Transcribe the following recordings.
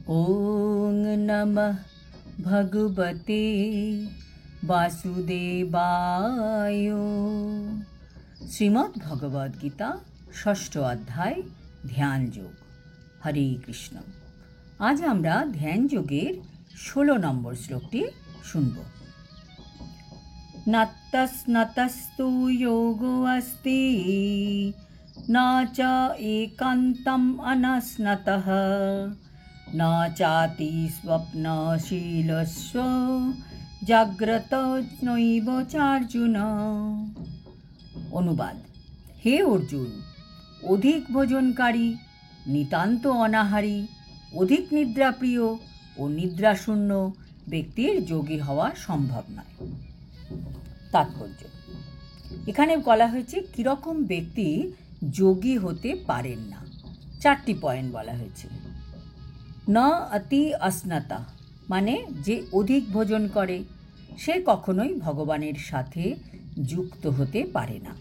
ওং নমঃ ভগবতে বাসুদেবায়। শ্রীমদ্ ভগবদ গীতা ষষ্ঠ অধ্যায় ধ্যান যোগ। হরে কৃষ্ণ। আজ আমরা ধ্যান যোগের 16 নম্বর শ্লোকটি শুনব। নাত্তস্নতস্তু যোগো অস্তি না চ একান্তম অনস্নতঃ না চাতি স্বপ্নশীলস্য জাগ্রত নৈব চার্জুন। অনুবাদ: হে অর্জুন, অধিক ভোজনকারী, নিতান্ত অনাহারী, অধিক নিদ্রাপ্রিয় ও নিদ্রাশূন্য ব্যক্তির যোগী হওয়া সম্ভব নয়। তাৎপর্য: এখানে বলা হয়েছে কীরকম ব্যক্তি যোগী হতে পারেন না। 4টি পয়েন্ট বলা হয়েছে। ন অতি অস্নতা মানে যে অধিক ভোজন করে সে কখনোই ভগবানের সাথে যুক্ত হতে পারে না।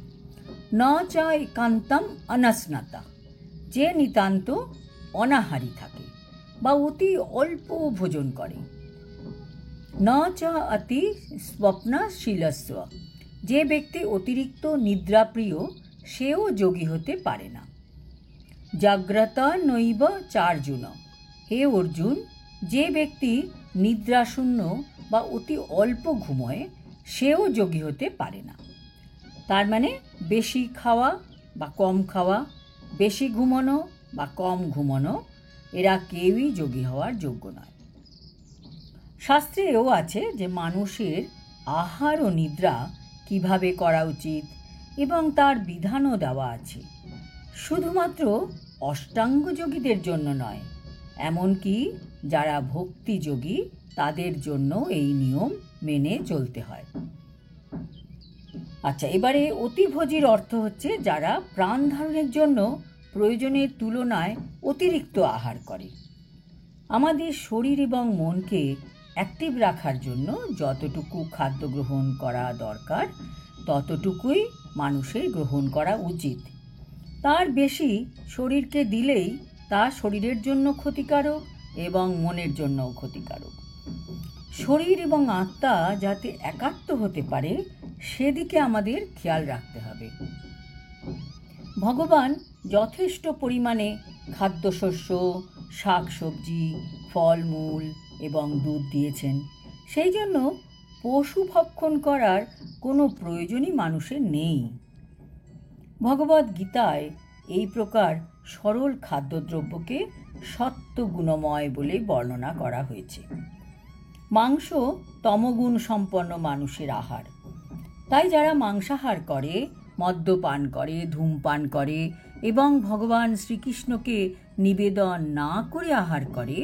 ন চ একান্তম অনস্নতা যে নিতান্ত অনাহারী থাকে বা অতি অল্প ভোজন করে। ন চ অতি স্বপ্নশীলস্য যে ব্যক্তি অতিরিক্ত নিদ্রাপ্রিয় সেও যোগী হতে পারে না। জাগ্রত নৈব চার্জুন, হে অর্জুন, যে ব্যক্তি নিদ্রাশূন্য বা অতি অল্প ঘুমোয় সেও যোগী হতে পারে না। তার মানে বেশি খাওয়া বা কম খাওয়া, বেশি ঘুমানো বা কম ঘুমানো, এরা কেউই যোগী হওয়ার যোগ্য নয়। শাস্ত্রে এও আছে যে মানুষের আহার ও নিদ্রা কিভাবে করা উচিত এবং তার বিধানও দেওয়া আছে। শুধুমাত্র অষ্টাঙ্গ যোগীদের জন্য নয়, এমনকি যারা ভক্তিযোগী তাদের জন্য এই নিয়ম মেনে চলতে হয়। আচ্ছা, এবারে অতিভোজীর অর্থ হচ্ছে যারা প্রাণ ধারণের জন্য প্রয়োজনের তুলনায় অতিরিক্ত আহার করে। আমাদের শরীর এবং মনকে অ্যাক্টিভ রাখার জন্য যতটুকু খাদ্য গ্রহণ করা দরকার ততটুকুই মানুষের গ্রহণ করা উচিত। তার বেশি শরীরকে দিলেই তা শরীরের জন্য ক্ষতিকারক এবং মনের জন্যও ক্ষতিকারক। শরীর এবং আত্মা যাতে একাত্ম হতে পারে সেদিকে আমাদের খেয়াল রাখতে হবে। ভগবান যথেষ্ট পরিমাণে খাদ্যশস্য, শাকসবজি, ফলমূল এবং দুধ দিয়েছেন। সেই জন্য পশু ভক্ষণ করার কোনো প্রয়োজনই মানুষের নেই। ভগবদ গীতায় এই প্রকার সরল খাদ্যদ্রব্যকে সত্ত্বগুণময় বলে বর্ণনা করা হয়েছে। মাংস তমগুণ সম্পন্ন মানুষের আহার। তাই যারা মাংসাহার করে, মদ্যপান করে, ধূমপান করে এবং ভগবান শ্রীকৃষ্ণকে নিবেদন না করে আহার করে,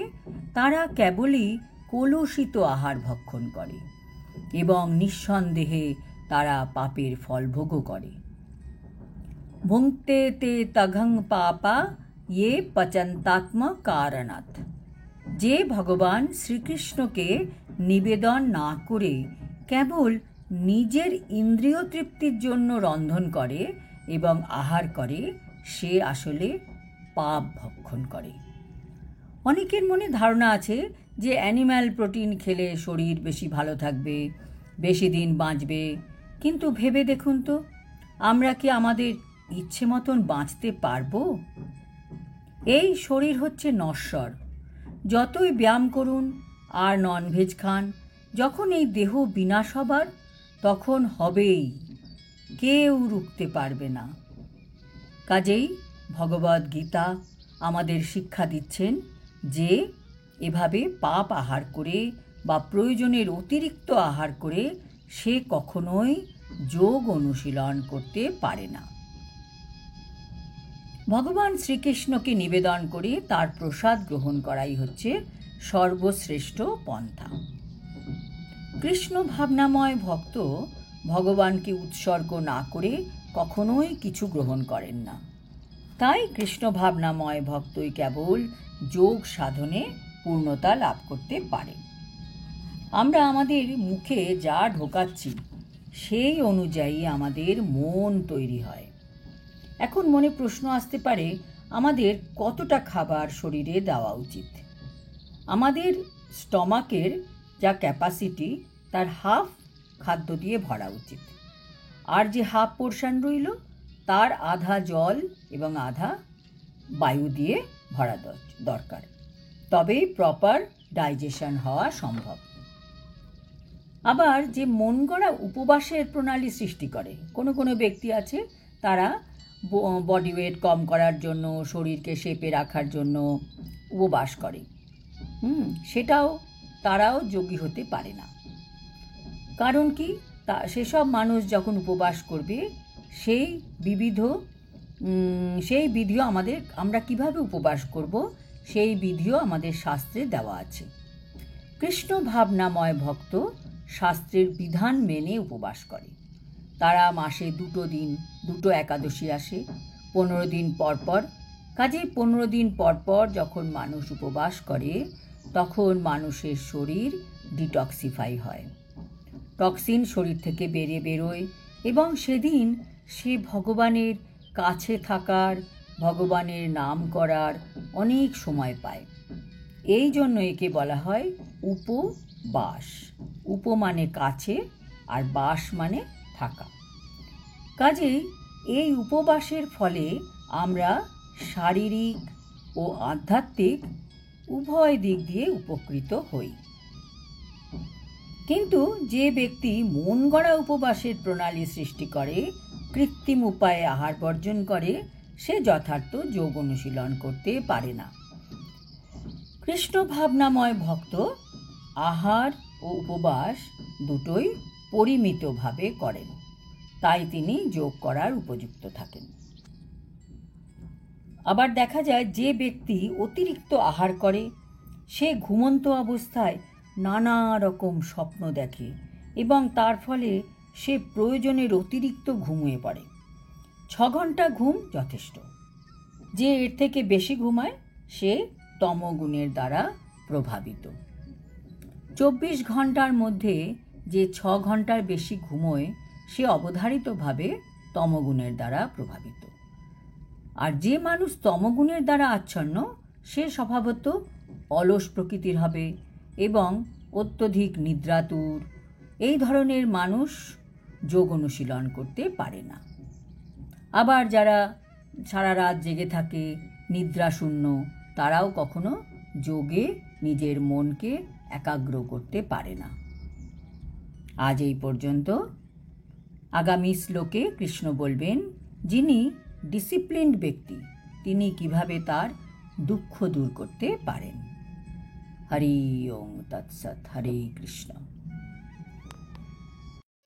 তারা কেবলই কলুষিত আহার ভক্ষণ করে এবং নিঃসন্দেহে তারা পাপের ফল ভোগও করে। ভুঙ্ক্তে তে তঘং পাপা ইয়ে পচন্তাত্ম কারণাৎ। যে ভগবান শ্রীকৃষ্ণকে নিবেদন না করে কেবল নিজের ইন্দ্রিয় তৃপ্তির জন্য রন্ধন করে এবং আহার করে, সে আসলে পাপ ভক্ষণ করে। অনেকের মনে ধারণা আছে যে অ্যানিম্যাল প্রোটিন খেলে শরীর বেশি ভালো থাকবে, বেশি দিন বাঁচবে। কিন্তু ভেবে দেখুন তো, আমরা কি আমাদের ইচ্ছে মতন বাঁচতে পারবো? এই শরীর হচ্ছে নশ্বর। যতই ব্যায়াম করুন আর ননভেজ খান, যখন এই দেহ বিনাশ হবার তখন হবেই, কেউ রুখতে পারবে না। কাজেই ভগবদ গীতা আমাদের শিক্ষা দিচ্ছেন যে এভাবে পাপ আহার করে বা প্রয়োজনের অতিরিক্ত আহার করে সে কখনোই যোগ অনুশীলন করতে পারে না। ভগবান শ্রীকৃষ্ণকে নিবেদন করে তার প্রসাদ গ্রহণ করাই হচ্ছে সর্বশ্রেষ্ঠ পন্থা। কৃষ্ণ ভাবনাময় ভক্ত ভগবানকে উৎসর্গ না করে কখনোই কিছু গ্রহণ করেন না। তাই কৃষ্ণ ভাবনাময় ভক্তই কেবল যোগ সাধনে পূর্ণতা লাভ করতে পারে। আমরা আমাদের মুখে যা ঢোকাচ্ছি সেই অনুযায়ী আমাদের মন তৈরি হয়। এখন মনে প্রশ্ন আসতে পারে, আমাদের কতটা খাবার শরীরে দেওয়া উচিত? আমাদের স্টমাকের যা ক্যাপাসিটি তার হাফ খাদ্য দিয়ে ভরা উচিত, আর যে হাফ পোর্শন রইল তার আধা জল এবং আধা বায়ু দিয়ে ভরা দরকার, তবেই প্রপার ডাইজেশন হওয়া সম্ভব। আবার যে মন গড়া উপবাসের প্রণালী সৃষ্টি করে, কোনো ব্যক্তি আছে তারা বডি ওয়েট কম করার জন্য, শরীরকে শেপে রাখার জন্য উপবাস করে, তারাও যোগী হতে পারে না। কারণ কি, সেসব মানুষ যখন উপবাস করবে সেই বিধিও আমরা কিভাবে উপবাস করব সেই বিধিও আমাদের শাস্ত্রে দেওয়া আছে। কৃষ্ণ ভাবনাময় ভক্ত শাস্ত্রের বিধান মেনে উপবাস করে। তারা মাসে 2 দিন 2 একাদশী আসে 15 দিন পর। কাজেই 15 দিন পর যখন মানুষ উপবাস করে তখন মানুষের শরীর ডিটক্সিফাই হয়, টক্সিন শরীর থেকে বেরোয় এবং সেদিন সে ভগবানের কাছে থাকার, ভগবানের নাম করার অনেক সময় পায়। এই জন্য একে বলা হয় উপবাস। উপ মানে কাছে আর বাস মানে থাকা। কাজেই এই উপবাসের ফলে আমরা শারীরিক ও আধ্যাত্মিক উভয় দিক দিয়ে উপকৃত হই। কিন্তু যে ব্যক্তি মন গড়া উপবাসের প্রণালী সৃষ্টি করে, কৃত্রিম উপায়ে আহার বর্জন করে, সে যথার্থ যোগ অনুশীলন করতে পারে না। কৃষ্ণ ভাবনাময় ভক্ত আহার ও উপবাস দুটোই পরিমিতভাবে করেন, তাই তিনি যোগ করার উপযুক্ত থাকেন। আবার দেখা যায় যে ব্যক্তি অতিরিক্ত আহার করে সে ঘুমন্ত অবস্থায় নানা রকম স্বপ্ন দেখে এবং তার ফলে সে প্রয়োজনের অতিরিক্ত ঘুমিয়ে পড়ে। 6 ঘন্টা ঘুম যথেষ্ট। যে এর থেকে বেশি ঘুমায় সে তমগুণের দ্বারা প্রভাবিত। 24 ঘন্টার মধ্যে যে 6 ঘন্টার বেশি ঘুমোয় সে অবধারিতভাবে তমগুণের দ্বারা প্রভাবিত। আর যে মানুষ তমগুণের দ্বারা আচ্ছন্ন সে স্বভাবত অলস প্রকৃতির হবে এবং অত্যধিক নিদ্রাতুর। এই ধরনের মানুষ যোগ অনুশীলন করতে পারে না। আবার যারা সারা রাত জেগে থাকে, নিদ্রাশূন্য, তারাও কখনো যোগে নিজের মনকে একাগ্র করতে পারে না। আজ এই পর্যন্ত। আগামী শ্লোকে কৃষ্ণ বলবেন যিনি ডিসিপ্লিনড ব্যক্তি তিনি কিভাবে তার দুঃখ দূর করতে পারেন। হরি ওম তৎসৎ। হরে কৃষ্ণ।